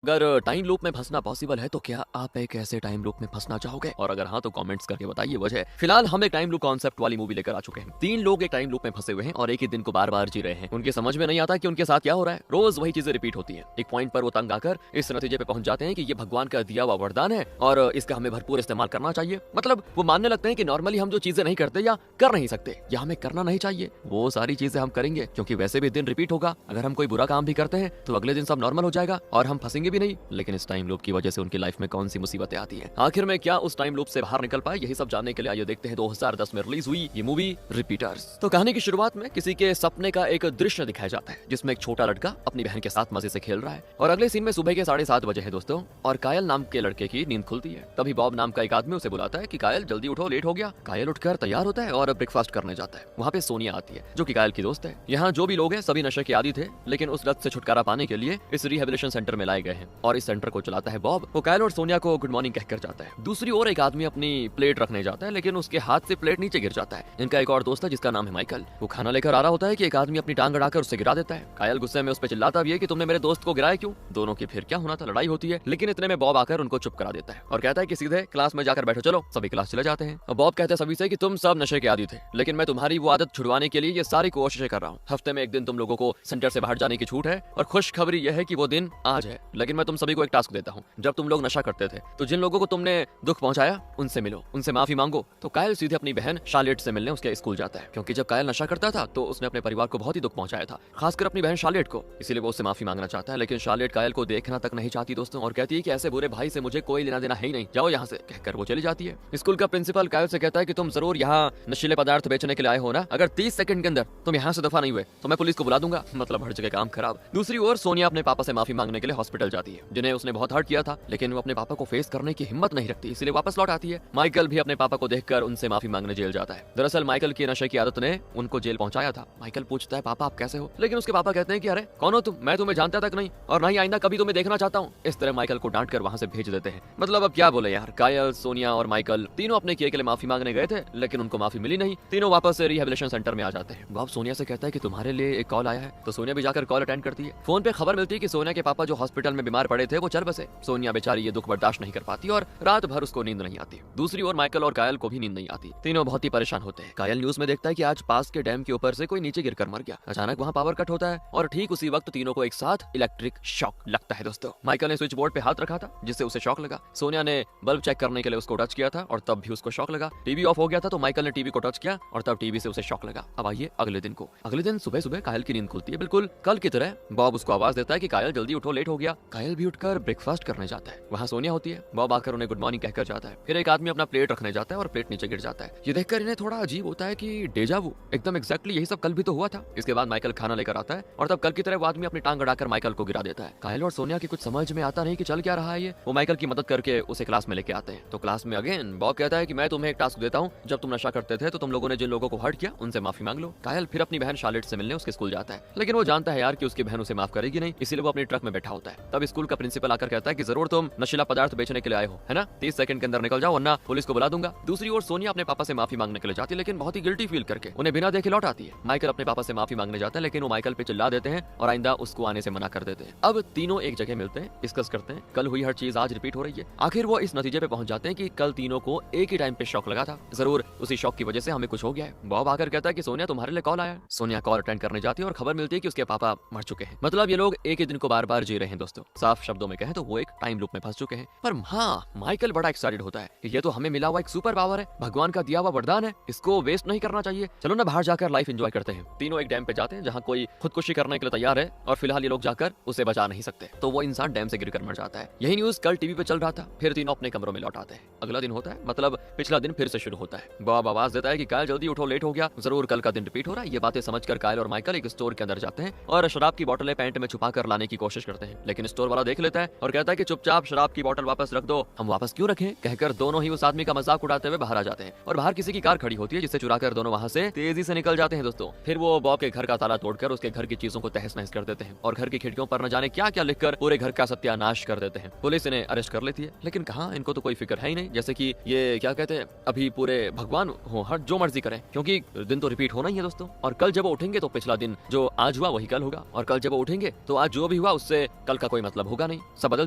अगर time loop में फंसना पॉसिबल है तो क्या आप एक ऐसे टाइम लूप में फंसना चाहोगे? और अगर हाँ तो कमेंट्स करके बताइए वजह। फिलहाल हम एक टाइम लूप कॉन्सेप्ट वाली मूवी लेकर आ चुके हैं। 3 लोग एक टाइम लूप में फंसे हुए हैं और एक ही दिन को बार बार जी रहे हैं। उनके समझ में नहीं आता कि उनके साथ क्या हो रहा है। रोज वही चीजें रिपीट होती हैं। एक पॉइंट पर वो तंग आकर इस नतीजे पे पहुंच जाते हैं कि ये भगवान का दिया हुआ वरदान है और इसका हमें भरपूर इस्तेमाल करना चाहिए। मतलब वो मानने लगते हैं कि नॉर्मली हम जो चीजें नहीं करते या कर नहीं सकते या हमें करना नहीं चाहिए, वो सारी चीजें हम करेंगे क्योंकि वैसे भी दिन रिपीट होगा। अगर हम कोई बुरा काम भी करते हैं तो अगले दिन सब नॉर्मल हो जाएगा और हम फंसेंगे भी नहीं। लेकिन इस टाइम लूप की वजह से उनकी लाइफ में कौन सी मुसीबतें आती हैं, आखिर में क्या उस टाइम लूप से बाहर निकल पाए, यही सब जानने के लिए आइए देखते हैं 2010 में रिलीज हुई ये मूवी रिपीटर्स। तो कहानी की शुरुआत में किसी के सपने का एक दृश्य दिखाया जाता है जिसमें एक छोटा लड़का अपनी बहन के साथ मजे से खेल रहा है और अगले सीन में सुबह के 7:30 बजे है दोस्तों और कायल नाम के लड़के की नींद खुलती है। तभी बॉब नाम का एक आदमी उसे बुलाता है कि कायल जल्दी उठो, लेट हो गया। कायल उठकर तैयार होता है और ब्रेकफास्ट करने जाता है। वहाँ पे सोनिया आती है जो कि कायल की दोस्त है। यहाँ जो भी लोग हैं सभी नशे के आदी थे, लेकिन उस लत से छुटकारा पाने के लिए इस रिहेबिलिटेशन सेंटर में लाए गए हैं और इस सेंटर को चलाता है बॉब। वो कायल और सोनिया को गुड मॉर्निंग कहकर जाता है। दूसरी ओर एक आदमी अपनी प्लेट रखने जाता है लेकिन उसके हाथ से प्लेट नीचे गिर जाता है। इनका एक और दोस्त है जिसका नाम है माइकल। वो खाना लेकर आ रहा होता है कि एक आदमी अपनी टांग अड़ाकर उसे गिरा देता है। कायल गुस्से में उस पर चिल्लाता भी है कि तुमने मेरे दोस्त को गिराया क्यों। दोनों की फिर क्या होना था, लड़ाई होती है। लेकिन इतने में बॉब आकर उनको चुप करा देता है और कहता है कि सीधे क्लास में जाकर बैठो। चलो सभी क्लास चले जाते हैं और बॉब कहते हैं सभी से कि तुम सब नशे के आदी थे, लेकिन मैं तुम्हारी वो आदत छुड़वाने के लिए ये सारी कोशिशें कर रहा हूँ। हफ्ते में एक दिन तुम लोगों को सेंटर से बाहर जाने की छूट है और खुशखबरी यह है कि वो दिन आज है। लेकिन मैं तुम सभी को एक टास्क देता हूँ, जब तुम लोग नशा करते थे तो जिन लोगों को तुमने दुख पहुंचाया उनसे मिलो, उनसे माफी मांगो। तो कायल सीधे अपनी बहन शार्लेट से मिलने उसके स्कूल जाता है क्योंकि जब कायल नशा करता था तो उसने अपने परिवार को बहुत ही दुख पहुंचाया था, खासकर अपनी बहन शार्लेट को। इसीलिए वो उससे माफी मांगना चाहता है। लेकिन शार्लेट कायल को देखना तक नहीं चाहती दोस्तों और कहती है कि ऐसे बुरे भाई से मुझे कोई लेना देना है ही नहीं, जाओ यहाँ से, कहकर वो चली जाती है। स्कूल का प्रिंसिपल कायल से कहता है कि तुम जरूर यहाँ नशीले पदार्थ बेचने के लिए आए हो ना, अगर 30 सेकंड के अंदर तुम यहाँ से दफा नहीं हुए तो मैं पुलिस को बुला दूंगा। मतलब हर जगह काम खराब। दूसरी ओर सोनिया अपने पापा से माफी मांगने के लिए हॉस्पिटल जाती है, जिन्हें उसने बहुत हर्ट किया था, लेकिन वो अपने पापा को फेस करने की हिम्मत नहीं रखती, इसलिए वापस लौट आती है। माइकल भी अपने पापा को देखकर उनसे माफी मांगने जेल जाता है। दरअसल माइकल की नशे की आदत ने उनको जेल पहुंचाया था। माइकल पूछता है पापा आप कैसे हो, लेकिन उसके पापा कहते हैं कि अरे कौन हो तुम, मैं तुम्हें जानता तक नहीं और ना ही आइंदा कभी तुम्हें देखना चाहता हूँ। इस तरह माइकल को डांट कर वहाँ से भेज देते हैं। मतलब अब क्या बोले यार। कायल, सोनिया और माइकल तीनों अपने किए के लिए माफी मांगने गए थे, लेकिन उनको माफी मिली नहीं। तीनों वापस रिहेबिलिटेशन सेंटर में आ जाते हैं। बॉब सोनिया से कहता है कि तुम्हारे लिए एक कॉल आया है, तो सोनिया भी जाकर कॉल अटेंड करती है। फोन पे खबर मिलती है कि सोनिया के पापा जो हॉस्पिटल में बीमार पड़े थे वो चल बसे। सोनिया बेचारी ये दुख बर्दाश्त नहीं कर पाती और रात भर उसको नींद नहीं आती। दूसरी ओर माइकल और कायल को भी नींद नहीं आती। तीनों बहुत ही परेशान होते हैं। कायल न्यूज में देखता है कि आज पास के डैम के ऊपर से कोई नीचे गिरकर मर गया। अचानक वहाँ पावर कट होता है और ठीक उसी वक्त तीनों को एक साथ इलेक्ट्रिक शॉक लगता है दोस्तों। माइकल ने स्विच बोर्ड पे हाथ रखा था जिससे उसे शॉक लगा। सोनिया ने बल्ब चेक करने के लिए उसको टच किया था और तब भी उसको शॉक लगा। टीवी ऑफ हो गया था तो माइकल ने टीवी को टच किया और तब टीवी से उसे शॉक लगा। अब आइए अगले दिन को। अगले दिन सुबह सुबह कायल की नींद खुलती है बिल्कुल कल की तरह। बॉब उसको आवाज देता है कि कायल जल्दी उठो, लेट हो गया। कायल भी उठकर ब्रेकफास्ट करने जाता है। वहाँ सोनिया होती है। बॉब आकर उन्हें गुड मॉर्निंग कहकर जाता है। फिर एक आदमी अपना प्लेट रखने जाता है और प्लेट नीचे गिर जाता है। ये देखकर इन्हें थोड़ा अजीब होता है कि डेजा वू, एकदम एग्जैक्टली यही सब कल भी तो हुआ था। इसके बाद माइकल खाना लेकर आता है और तब कल की तरह वो आदमी अपनी टांग अड़ाकर माइकल को गिरा देता है। कायल और सोनिया की कुछ समझ में आता नहीं कि चल क्या रहा है ये। वो माइकल की मदद करके उसे क्लास में लेके आते हैं। तो क्लास में अगेन बॉब कहता है कि मैं तुम्हें एक टास्क देता हूँ, जब तुम नशा करते थे तो तुम लोगों ने जिन लोगों को हर्ट किया उनसे माफी मांग लो। कायल फिर अपनी बहन शार्लेट से मिलने उसके स्कूल जाता है, लेकिन वो जानता है यार कि उसकी बहन उसे माफ करेगी नहीं, इसीलिए वो अपने ट्रक में बैठा होता है। तब स्कूल का प्रिंसिपल आकर कहता है कि जरूर तुम नशीला पदार्थ बेचने के लिए आए हो, है ना, 30 सेकंड के अंदर निकल जाओ वरना पुलिस को बुला दूंगा। दूसरी ओर सोनिया अपने पापा से माफी मांगने के लिए जाती है, लेकिन बहुत ही गिल्टी फील करके उन्हें बिना देखे लौट आती है। माइकल अपने पापा से माफी मांगने जाता है, लेकिन वो माइकल पे चिल्ला देते हैं और आइंदा उसको आने से मना कर देते हैं। अब तीनों एक जगह मिलते हैं, डिस्कस करते हैं कल हुई हर चीज आज रिपीट हो रही है। आखिर वो इस नतीजे पे पहुंच जाते हैं कि कल तीनों को एक ही टाइम पे शॉक लगा था, जरूर उसी शॉक की वजह से हमें कुछ हो गया है। बॉब आकर कहता है कि सोनिया तुम्हारे लिए कॉल आया। सोनिया कॉल अटेंड करने जाती है और खबर मिलती है कि उसके पापा मर चुके हैं। मतलब ये लोग एक ही दिन को बार बार जी रहे हैं दोस्तों। साफ शब्दों में कहें तो वो एक टाइम लूप में फंस चुके हैं। पर हाँ, माइकल बड़ा एक्साइटेड होता है कि ये तो हमें मिला हुआ एक सुपर पावर है, भगवान का दिया हुआ वरदान है, इसको वेस्ट नहीं करना चाहिए। चलो ना बाहर जाकर लाइफ एंजॉय करते हैं। तीनों एक डैम पे जाते हैं जहाँ कोई खुदकुशी करने के लिए तैयार है और फिलहाल ये लोग जाकर उसे बचा नहीं सकते, तो वो इंसान डैम से गिरकर मर जाता है। यही न्यूज कल टीवी पे चल रहा था। फिर तीनों अपने कमरों में लौट आते हैं। अगला दिन होता है, मतलब पिछला दिन फिर से शुरू होता है। बॉब आवाज देता है कि कायल जल्दी उठो, लेट हो गया, जरूर कल का दिन रिपीट हो रहा है। ये बातें समझकर कायल और माइकल एक स्टोर के अंदर जाते हैं और शराब की बोतलें पैंट में छुपा कर लाने की कोशिश करते हैं, लेकिन स्टोर वाला देख लेता है और कहता है कि चुपचाप शराब की बोतल वापस रख दो। हम वापस क्यों रखें, कहकर दोनों ही उस आदमी का मजाक उड़ाते हुए बाहर आ जाते हैं और बाहर किसी की कार खड़ी होती है जिसे चुराकर दोनों वहां से तेजी से निकल जाते हैं दोस्तों। फिर वो बॉब के घर का ताला तोड़कर उसके घर की चीजों को तहस नहस कर देते हैं और घर की खिड़कियों पर न जाने क्या क्या लिखकर पूरे घर का सत्यानाश कर देते हैं। पुलिस इन्हें अरेस्ट कर लेती है, लेकिन कहाँ, इनको तो कोई फिक्र है ही नहीं, जैसे कि ये क्या कहते हैं अभी पूरे भगवान हो, हर जो मर्जी करें, क्योंकि दिन तो रिपीट होना ही है दोस्तों। और कल जब वो उठेंगे तो पिछला दिन जो आज हुआ वही कल होगा और कल जब वो उठेंगे तो आज जो भी हुआ उससे कल का कोई मतलब मतलब होगा नहीं, सब बदल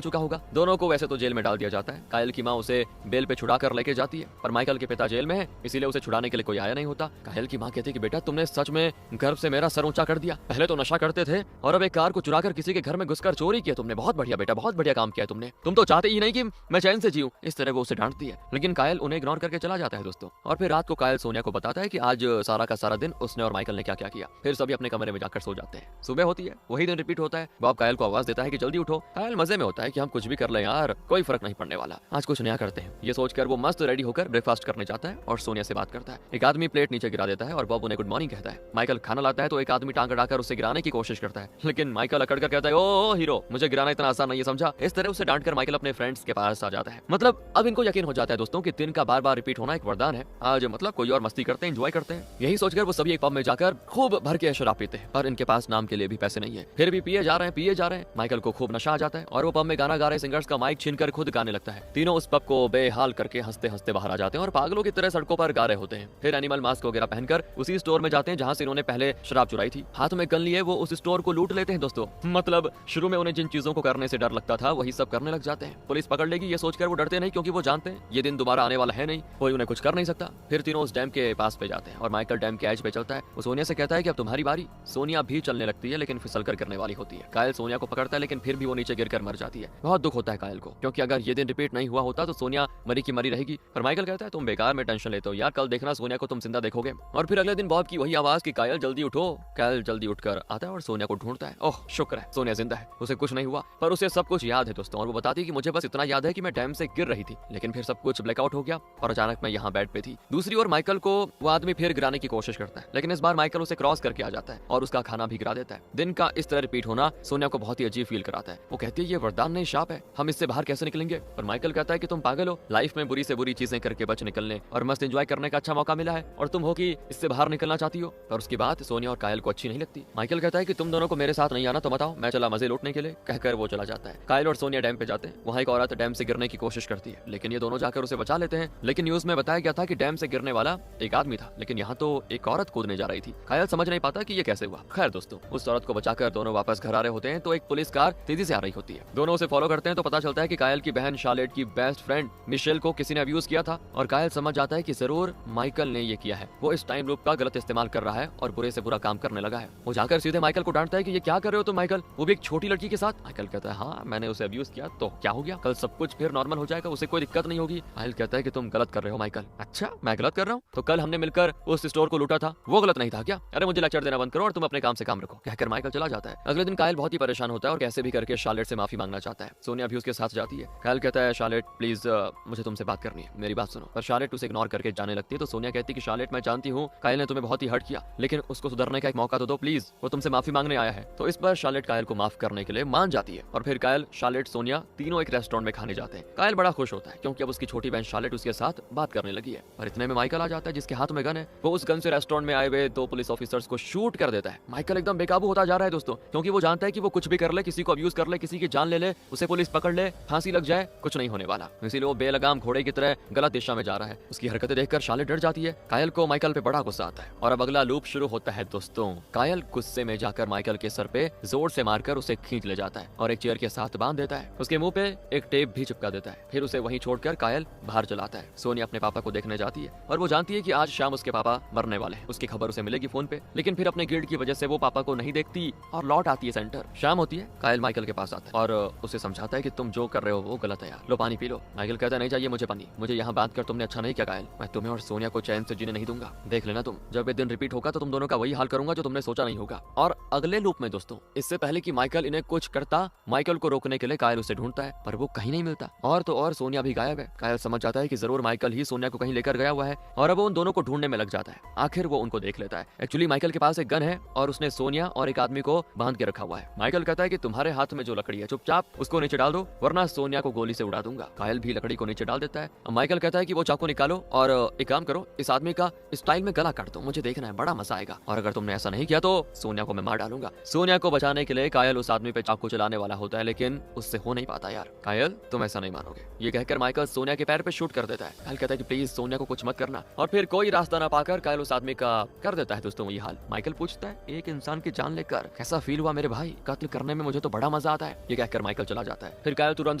चुका होगा। दोनों को वैसे तो जेल में डाल दिया जाता है। कायल की माँ उसे बेल पे छुड़ा कर लेके जाती है, पर माइकल के पिता जेल में है, इसीलिए उसे छुड़ाने के लिए कोई आया नहीं होता। कायल की माँ कहती है कि बेटा तुमने सच में गर्व से मेरा सर ऊंचा कर दिया। पहले तो नशा करते थे और अब एक कार को चुरा कर किसी के घर में घुसकर चोरी किया तुमने। बहुत बढ़िया बेटा, बहुत बढ़िया काम किया तुमने। तुम तो चाहते ही नहीं कि मैं चैन से जीऊं। इस तरह वो उसे डांटती है, लेकिन कायल उन्हें इग्नोर करके चला जाता है दोस्तों। और फिर रात को कायल सोनिया को बताता है कि आज सारा का सारा दिन उसने और माइकल ने क्या क्या किया। फिर सभी अपने कमरे में जाकर सो जाते हैं। सुबह होती है, वही दिन रिपीट होता है। बॉब कायल को आवाज देता है कि जल्दी उठो। कायल मजे में होता है कि हम कुछ भी कर ले यार, कोई फर्क नहीं पड़ने वाला, आज कुछ नया करते हैं। ये सोचकर वो मस्त रेडी होकर ब्रेकफास्ट करने जाता है और सोनिया से बात करता है। एक आदमी प्लेट नीचे गिरा देता है और बॉब उन्हें गुड मॉर्निंग कहता है। माइकल खाना लाता है तो एक आदमी टांग अड़ाकर उसे गिराने की कोशिश करता है, लेकिन माइकल अकड़ कर कहता है ओ हीरो, मुझे गिराना इतना आसान नहीं है, समझा। इस तरह उसे डांट कर माइकल अपने फ्रेंड्स के पास आ जाता है। मतलब अब इनको यकीन हो जाता है दोस्तों कि दिन का बार बार रिपीट होना एक वरदान है। आज मतलब कोई और मस्ती करते हैं, एंजॉय करते हैं। यही सोचकर वो सभी एक पब में जाकर खूब भर के शराब पीते हैं, पर इनके पास नाम के लिए भी पैसे नहीं है। फिर भी पिए जा रहे हैं। माइकल को खूब नशा आ जाता है और वो पब में गाना गा रहे सिंगर्स का माइक छीनकर खुद गाने लगता है। तीनों उस पब को बेहाल करके हंसते हंसते बाहर आ जाते हैं और पागलों की तरह सड़कों पर गा रहे होते हैं। फिर एनिमल मास्क वगैरह पहनकर उसी स्टोर में जाते हैं जहां से इन्होंने पहले शराब चुराई थी। हाथ में गन लिए वो उस स्टोर को लूट लेते हैं दोस्तों। मतलब शुरू में उन्हें जिन चीजों को करने से डर लगता था वही सब करने लग जाते हैं। पुलिस पकड़ लेगी ये सोचकर वो डरते नहीं, क्योंकि वो जानते हैं ये दिन दोबारा आने वाला है नहीं, कोई उन्हें कुछ कर नहीं सकता। फिर तीनों उस डैम के पास पे जाते हैं और माइकल डैम के एज पे चलता है। वो सोनिया से कहता है कि अब तुम्हारी बारी। सोनिया भी चलने लगती है, लेकिन फिसल कर गिरने वाली होती है। कायल सोनिया को पकड़ता है, लेकिन फिर भी वो नीचे गिरकर मर जाती है। बहुत दुख होता है कायल को, क्योंकि अगर ये दिन रिपीट नहीं हुआ होता तो सोनिया मरी की मरी रहेगी। पर माइकल कहता है तुम बेकार में टेंशन लेते हो यार, कल देखना सोनिया को तुम जिंदा देखोगे। और फिर अगले दिन बॉब की वही आवाज कि कायल जल्दी उठो। कायल जल्दी उठकर आता है और सोनिया को ढूंढता है। ओह शुक्र है सोनिया जिंदा है, उसे कुछ नहीं हुआ। पर उसे सब कुछ याद है दोस्तों, और वो बताती है कि मुझे बस इतना याद है कि मैं डैम से गिर रही थी, लेकिन फिर सब कुछ ब्लैकआउट हो गया और अचानक मैं यहाँ बेड पे थी। दूसरी ओर माइकल को वो आदमी फिर गिराने की कोशिश करता है, लेकिन इस बार माइकल उसे क्रॉस करके आ जाता है और उसका खाना भी गिरा देता है। दिन का इस तरह रिपीट होना सोनिया को बहुत ही अजीब फील कराता है। वो कहती है ये वरदान नहीं शाप है, हम इससे बाहर कैसे निकलेंगे। पर माइकल कहता है कि तुम पागल हो, लाइफ में बुरी से बुरी चीजें करके बच निकलने और मस्त एंजॉय करने का अच्छा मौका मिला है, और तुम हो कि इससे बाहर निकलना चाहती हो। पर उसकी बात सोनिया और कायल को अच्छी नहीं लगती। माइकल कहता है कि तुम दोनों को मेरे साथ नहीं आना तो बताओ, मैं चला मजे लूटने के लिए। कहकर वो चला जाता है। कायल और सोनिया डैम पे जाते हैं। वहाँ एक औरत डैम से गिरने की कोशिश करती है, लेकिन ये दोनों जाकर उसे बचा लेते हैं। लेकिन न्यूज में बताया गया था कि डैम से गिरने वाला एक आदमी था, लेकिन यहाँ तो एक औरत कूदने जा रही थी। कायल समझ नहीं पाता कि ये कैसे हुआ। खैर दोस्तों, उस औरत को बचाकर दोनों वापस घर आ रहे होते हैं तो एक पुलिस कार तेजी से आ रही होती है। दोनों उसे फॉलो करते हैं तो पता चलता है कि कायल की बहन शार्लेट की बेस्ट फ्रेंड मिशेल को किसी ने अब्यूज किया था, और कायल समझ जाता है कि जरूर माइकल ने ये किया है। वो इस टाइम लूप का गलत इस्तेमाल कर रहा है और बुरे से बुरा काम करने लगा है। वो जाकर सीधे माइकल को डांटता है कि ये क्या कर रहे हो तुम माइकल, वो भी एक छोटी लड़की के साथ। माइकल कहता है हाँ मैंने उसे अब्यूज किया तो क्या हो गया, कल सब कुछ फिर नॉर्मल हो जाएगा, उसे कोई दिक्कत नहीं होगी। कायल कहता है कि तुम गलत कर रहे हो माइकल। अच्छा मैं गलत कर रहा हूँ, तो कल हमने मिलकर उस स्टोर को लूटा था वो गलत नहीं था क्या। अरे मुझे लेक्चर देना बंद करो और तुम अपने काम से काम रखो। कहकर माइकल चला जाता है। अगले दिन कायल बहुत ही परेशान होता है और कैसे भी करके शार्लेट से माफी मांगना चाहता है। सोनिया भी उसके साथ जाती है। कायल कहता है शार्लेट प्लीज मुझे तुमसे बात करनी है, मेरी बात सुनो। पर शार्लेट उसे इग्नोर करके जाने लगती है। तो सोनिया कहती है कि शार्लेट मैं जानती हूँ कायल ने तुम्हें बहुत ही हर्ट किया, लेकिन उसको सुधरने का एक मौका तो दो प्लीज, वो तुमसे माफी मांगने आया है। तो इस पर शार्लेट कायल को माफ करने के लिए मान जाती है और फिर कायल शार्लेट सोनिया तीनों एक रेस्टोरेंट में खाने जाते हैं। कायल बड़ा खुश होता है क्योंकि अब उसकी छोटी बहन शार्लेट उसके साथ बात करने लगी है। पर इतने में माइकल आ जाता है जिसके हाथ में गन है। वो उस गन से रेस्टोरेंट में आए हुए 2 पुलिस ऑफिसर्स को शूट कर देता है। माइकल एकदम बेकाबू होता जा रहा है दोस्तों, क्योंकि वो जानता है कि वो कुछ भी कर ले, किसी को अब्यूज कर ले, किसी की जान ले ले, उसे पुलिस पकड़ ले, फांसी लग जाए, कुछ नहीं होने वाला। इसीलिए वो बेलगाम घोड़े की तरह गलत दिशा में जा रहा है। उसकी हरकतें देखकर शार्लेट डर जाती है। कायल को माइकल पे बड़ा गुस्सा आता है और अब अगला लूप शुरू होता है दोस्तों। कायल गुस्से में जाकर माइकल के सर पे जोर से मारकर उसे खींच ले जाता है और एक चेयर के साथ बांध देता है। उसके मुंह पे एक टेप भी चिपका देता है। फिर उसे वहीं छोड़कर कायल बाहर चलाता है। सोनिया अपने पापा को देखने जाती है और वो जानती है कि आज शाम उसके पापा मरने वाले हैं। उसकी खबर उसे मिलेगी फोन पे, लेकिन फिर अपने गिल्ड की वजह से वो पापा को नहीं देखती और लौट आती है सेंटर। शाम होती है। कायल माइकल के पास आता है और उसे समझाता है कि तुम जो कर रहे हो वो गलत है यार, लो पानी पी लो। माइकल कहता है नहीं चाहिए मुझे पानी, मुझे यहाँ बात कर तुमने अच्छा नहीं किया कायल, मैं तुम्हें और सोनिया को चैन से जीने नहीं दूंगा। देख लेना तुम, जब ये दिन रिपीट होगा तो तुम दोनों का वही हाल करूंगा जो तुमने सोचा नहीं होगा। और अगले लूप में दोस्तों, इससे पहले कि माइकल इन्हें कुछ करता, माइकल को रोकने के लिए कायल उसे ढूंढता है पर वो कहीं नहीं मिलता। और तो और सोनिया भी गायब है। कायल समझ जाता है कि जरूर माइकल ही सोनिया को कहीं लेकर गया हुआ है और अब वो उन दोनों को ढूंढने में लग जाता है। आखिर वो उनको देख लेता है। एक्चुअली माइकल के पास एक गन है और उसने सोनिया और एक आदमी को बांध के रखा हुआ है। माइकल कहता है कि तुम्हारे हाथ में जो लकड़ी है चुपचाप उसको नीचे डाल दो, वरना सोनिया को गोली से उड़ा दूंगा। कायल भी लकड़ी को नीचे डाल देता है। माइकल कहता है कि वो चाकू निकालो और एक काम करो, इस आदमी का स्टाइल में गला काट दो, मुझे देखना है, बड़ा मजा आएगा। और अगर तुमने ऐसा नहीं किया तो सोनिया को मैं मार डालूंगा। सोनिया को बचाने के लिए कायल उस आदमी पे चाकू चलाने वाला होता है, लेकिन उससे हो नहीं पाता। यार कायल तुम ऐसा नहीं मानोगे, ये कहकर माइकल सोनिया के पैर पे शूट कर देता है। कायल कहता है कि प्लीज सोनिया को कुछ मत करना। और फिर कोई रास्ता ना पाकर कायल उस आदमी का कर देता है दोस्तों ये हाल। माइकल पूछता है एक इंसान की जान लेकर कैसा फील हुआ मेरे भाई, कत्ल करने में मुझे तो बड़ा मजा गुस्सा आता है। ये कहकर माइकल चला जाता है। फिर कायल तुरंत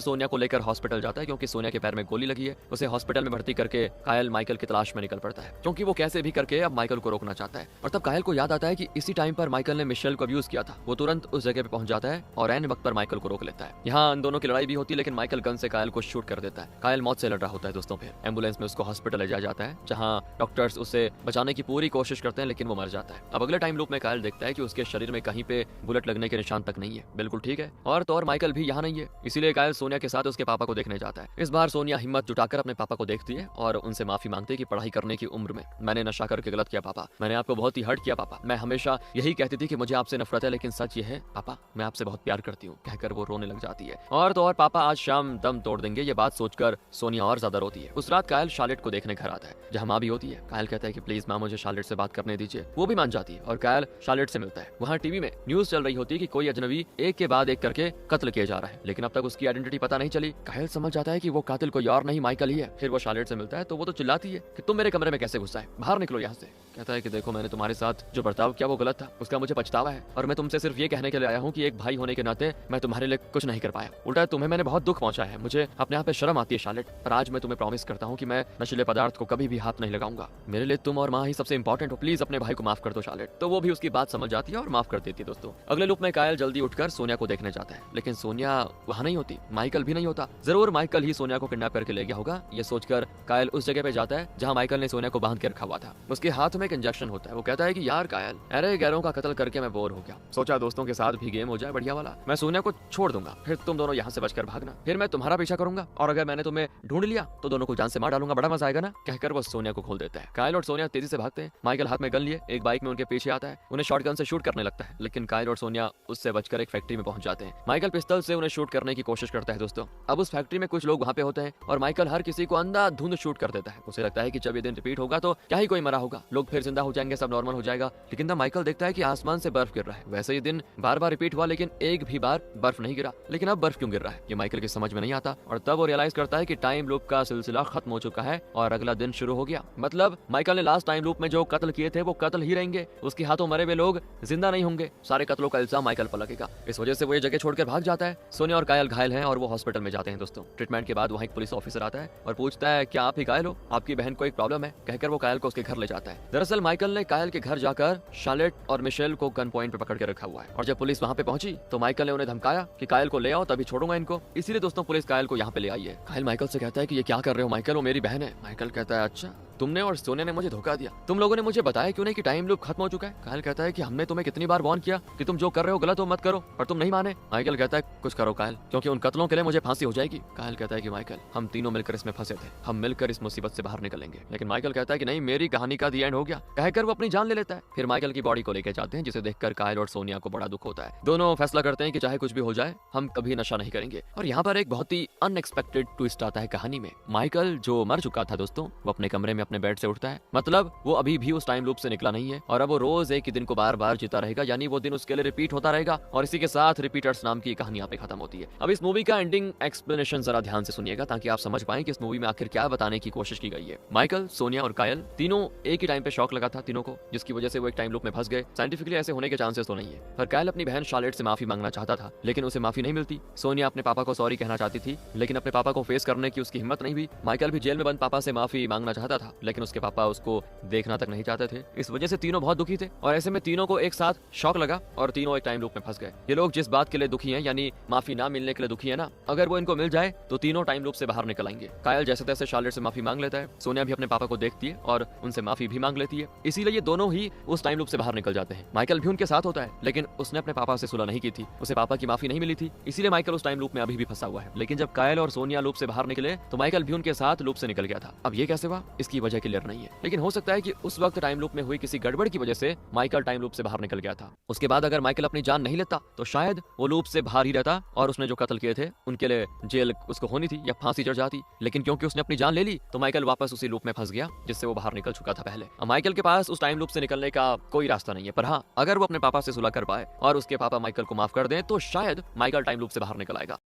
सोनिया को लेकर हॉस्पिटल जाता है क्योंकि सोनिया के पैर में गोली लगी है। उसे हॉस्पिटल में भर्ती करके कायल माइकल की तलाश में निकल पड़ता है क्योंकि वो कैसे भी करके अब माइकल को रोकना चाहता है। और तब कायल को याद आता है कि इसी टाइम पर माइकल ने मिशेल को अब्यूज किया था। वो तुरंत उस जगह पे पहुंच जाता है और ऐन वक्त पर माइकल को रोक लेता है। यहाँ इन दोनों की लड़ाई भी होती है लेकिन माइकल गन से कायल को शूट कर देता है। कायल मौत से लड़ रहा होता है दोस्तों। फिर एम्बुलेंस में उसको हॉस्पिटल ले जाया जाता है जहाँ डॉक्टर्स उसे बचाने की पूरी कोशिश करते हैं लेकिन वो मर जाता है। अब अगले टाइम लूप में कायल देखता है कि उसके शरीर में कहीं पे बुलेट लगने के निशान तक नहीं है। बिल्कुल ठीक है। और तो और माइकल भी यहाँ नहीं है, इसीलिए कायल सोनिया के साथ उसके पापा को देखने जाता है। इस बार सोनिया हिम्मत जुटाकर अपने पापा को देखती है और उनसे माफी मांगती है कि पढ़ाई करने की उम्र में मैंने नशा करके गलत किया पापा, मैंने आपको बहुत ही हर्ट किया पापा, मैं हमेशा यही कहती थी कि मुझे आपसे नफरत है लेकिन सच ये है पापा मैं आपसे बहुत प्यार करती हूँ, कहकर वो रोने लग जाती है। और तो और पापा आज शाम दम तोड़ देंगे, ये बात सोचकर सोनिया और ज्यादा रोती है। उस रात कायल शार्लेट को देखने घर आता है जहाँ माँ भी होती है। कायल कहता है कि प्लीज माँ मुझे शार्लेट से बात करने दीजिए। वो भी मान जाती है और कायल शार्लेट से मिलता है। वहाँ टीवी में न्यूज चल रही होती है कि कोई अजनबी एक के बाद एक करके कत्ल किया जा रहा है लेकिन अब तक उसकी आइडेंटिटी पता नहीं चली। कायल समझ जाता है कि वो कातिल कोई और नहीं माइकल ही है। फिर वो शार्लेट से मिलता है तो वो तो चिल्लाती है कि तुम मेरे कमरे में कैसे घुसा है, बाहर निकलो यहाँ से। कहता है कि देखो मैंने तुम्हारे साथ जो बर्ताव किया वो गलत था, उसका मुझे पछतावा है और मैं तुमसे सिर्फ ये कहने के लिए आया हूँ कि एक भाई होने के नाते मैं तुम्हारे लिए कुछ नहीं कर पाया, उल्टा तुम्हें मैंने बहुत दुख पहुंचाया है। मुझे अपने आप पे शर्म आती है शार्लेट, पर आज मैं तुम्हें प्रॉमिस करता हूँ कि मैं नशीले पदार्थ को कभी भी हाथ नहीं लगाऊंगा। मेरे लिए तुम और माँ ही सबसे इंपॉर्टेंट हो, प्लीज अपने भाई को माफ कर दो शार्लेट। तो वो भी उसकी बात समझ जाती है और माफ कर देती है। दोस्तों अगले लूप में कायल जल्दी उठकर सोनिया को देखने जाता है लेकिन सोनिया वहाँ नहीं होती, माइकल भी नहीं होता। जरूर माइकल ही सोनिया को किडनैप करके ले गया होगा। ये सोचकर कायल उस जगह पे जाता है जहाँ माइकल ने सोनिया को बांध के रखा हुआ था। उसके हाथ में एक इंजेक्शन होता है। वो कहता है कि यार कायल, अरे गैरों का कत्ल करके मैं बोर हो गया, सोचा दोस्तों के साथ भी गेम हो जाए बढ़िया वाला। मैं सोनिया को छोड़ दूंगा, फिर तुम दोनों यहाँ से बचकर भागना, फिर मैं तुम्हारा पीछा करूंगा और अगर मैंने तुम्हें ढूंढ लिया तो दोनों को जान से मार डालूंगा, बड़ा मजा आएगा ना। कहकर वो सोनिया को खोल देता है। कायल और सोनिया तेजी से भागते हैं। माइकल हाथ में गन लिए एक बाइक में उनके पीछे आता है, उन्हें शॉटगन से शूट करने लगता है लेकिन कायल और सोनिया उससे बचकर एक फैक्ट्री में पहुंच जाते हैं। माइकल पिस्तौल से उन्हें शूट करने की कोशिश करता है। दोस्तों अब उस फैक्ट्री में कुछ लोग वहाँ पे होते हैं और माइकल हर किसी को अंधाधुंध शूट कर देता है। उसे लगता है कि जब ये दिन रिपीट होगा तो क्या ही कोई मरा होगा, लोग फिर जिंदा हो जाएंगे, सब नॉर्मल हो जाएगा। लेकिन तब माइकल देखता है कि आसमान से बर्फ गिर रहा है। वैसे ये दिन बार बार रिपीट हुआ लेकिन एक भी बार बर्फ नहीं गिरा, लेकिन अब बर्फ क्यों गिर रहा है ये माइकल की समझ में नहीं आता। और तब वो रियलाइज करता है कि टाइम लूप का सिलसिला खत्म हो चुका है और अगला दिन शुरू हो गया। मतलब माइकल ने लास्ट टाइम लूप में जो कत्ल किए थे वो कत्ल ही रहेंगे, उसके हाथों मरे हुए लोग जिंदा नहीं होंगे, सारे कत्लों का इल्जाम माइकल पर लगेगा। इस वजह से वो ये जगह छोड़कर भाग जाता है। सोनिया और कायल घायल हैं और वो हॉस्पिटल में जाते हैं। दोस्तों ट्रीटमेंट के बाद वहाँ एक पुलिस ऑफिसर आता है और पूछता है क्या आप ही कायल हो, आपकी बहन को एक प्रॉब्लम है, कहकर वो कायल को उसके घर ले जाता है। दरअसल माइकल ने कायल के घर जाकर शार्लेट और मिशेल को गन पॉइंट पे पकड़ के रखा हुआ है और जब पुलिस वहाँ पे पहुंची तो माइकल ने उन्हें धमकाया कि कायल को ले आओ तभी छोड़ूंगा इनको। इसीलिए दोस्तों पुलिस कायल को यहाँ पे ले आई है। कायल माइकल से कहता है कि ये क्या कर रहे हो माइकल, वो मेरी बहन है। माइकल कहता है अच्छा तुमने और सोनिया ने मुझे धोखा दिया, तुम लोगों ने मुझे बताया क्यों नहीं कि टाइम लूप खत्म हो चुका है। कायल कहता है कि हमने तुम्हें कितनी बार वार्न किया कि तुम जो कर रहे हो गलत हो, मत करो, और तुम नहीं माने। माइकल कहता है कुछ करो कायल, क्योंकि उन कत्लों के लिए मुझे फांसी हो जाएगी। कायल कहता है कि माइकल हम तीनों मिलकर इसमें फंसे थे, हम मिलकर इस मुसीबत से बाहर निकलेंगे। लेकिन माइकल कहता है कि नहीं, मेरी कहानी का दी एंड हो गया, कहकर वो अपनी जान ले लेता है। फिर माइकल की बॉडी को लेकर जाते हैं जिसे देखकर कायल और सोनिया को बड़ा दुख होता है। दोनों फैसला करते हैं कि चाहे कुछ भी हो जाए हम कभी नशा नहीं करेंगे। और यहाँ पर एक बहुत ही अनएक्सपेक्टेड ट्विस्ट आता है कहानी में। माइकल जो मर चुका था दोस्तों, वो अपने कमरे में अपने बेड से उठता है, मतलब वो अभी भी उस टाइम लूप से निकला नहीं है और अब वो रोज एक ही दिन को बार बार जीता रहेगा, यानी वो दिन उसके लिए रिपीट होता रहेगा। और इसी के साथ रिपीटर्स नाम की कहानी यहाँ पे खत्म होती है। अब इस मूवी का एंडिंग एक्सप्लेनेशन जरा ध्यान से सुनिएगा ताकि आप समझ पाएं कि इस मूवी में आखिर क्या बताने की कोशिश की गई है। माइकल, सोनिया और कायल तीनों एक ही टाइम पे शॉक लगा था तीनों को, जिसकी वजह से वो एक टाइम लूप में फंस गए। साइंटिफिकली ऐसे होने के चांसेस तो नहीं है, पर कायल अपनी बहन शार्लेट से माफी मांगना चाहता था लेकिन उसे माफी नहीं मिलती। सोनिया अपने पापा को सॉरी कहना चाहती थी लेकिन अपने पापा को फेस करने की उसकी हिम्मत नहीं हुई। माइकल भी जेल में बंद पापा से माफी मांगना चाहता था लेकिन उसके पापा उसको देखना तक नहीं चाहते थे। इस वजह से तीनों बहुत दुखी थे और ऐसे में तीनों को एक साथ शॉक लगा और तीनों एक टाइम लूप में फंस गए। ये लोग जिस बात के लिए दुखी हैं, यानी माफी ना मिलने के लिए दुखी है ना, अगर वो इनको मिल जाए तो तीनों टाइम लूप से बाहर निकल आएंगे। कायल जैसे तैसे शार्लेट से माफी मांग लेता है, सोनिया भी अपने पापा को देखती है और उनसे माफी भी मांग लेती है, इसीलिए ये दोनों ही उस टाइम लूप से बाहर निकल जाते हैं। माइकल भी उनके साथ होता है लेकिन उसने अपने पापा से सुलह नहीं की थी, उसे पापा की माफी नहीं मिली थी, इसीलिए माइकल उस टाइम लूप में अभी भी फंसा हुआ है। लेकिन जब कायल और सोनिया लूप से बाहर निकले तो माइकल भी उनके साथ लूप से निकल गया था। अब ये कैसे हुआ इसकी वजह क्लियर नहीं है, लेकिन हो सकता है कि उस वक्त टाइम लूप में हुई किसी गड़बड़ की वजह से माइकल टाइम लूप से बाहर निकल गया था। उसके बाद अगर माइकल अपनी जान नहीं लेता तो शायद वो लूप से बाहर ही रहता और उसने जो कत्ल किए थे उनके लिए जेल उसको होनी थी या फांसी चढ़ जाती, लेकिन क्योंकि उसने अपनी जान ले ली तो माइकल वापस उसी लूप में फंस गया जिससे वो बाहर निकल चुका था पहले। अब माइकल के पास उस टाइम लूप से निकलने का कोई रास्ता नहीं है, पर हाँ, अगर वो अपने पापा से सुलह कर पाए और उसके पापा माइकल को माफ कर दें तो शायद माइकल टाइम लूप से बाहर निकल आएगा।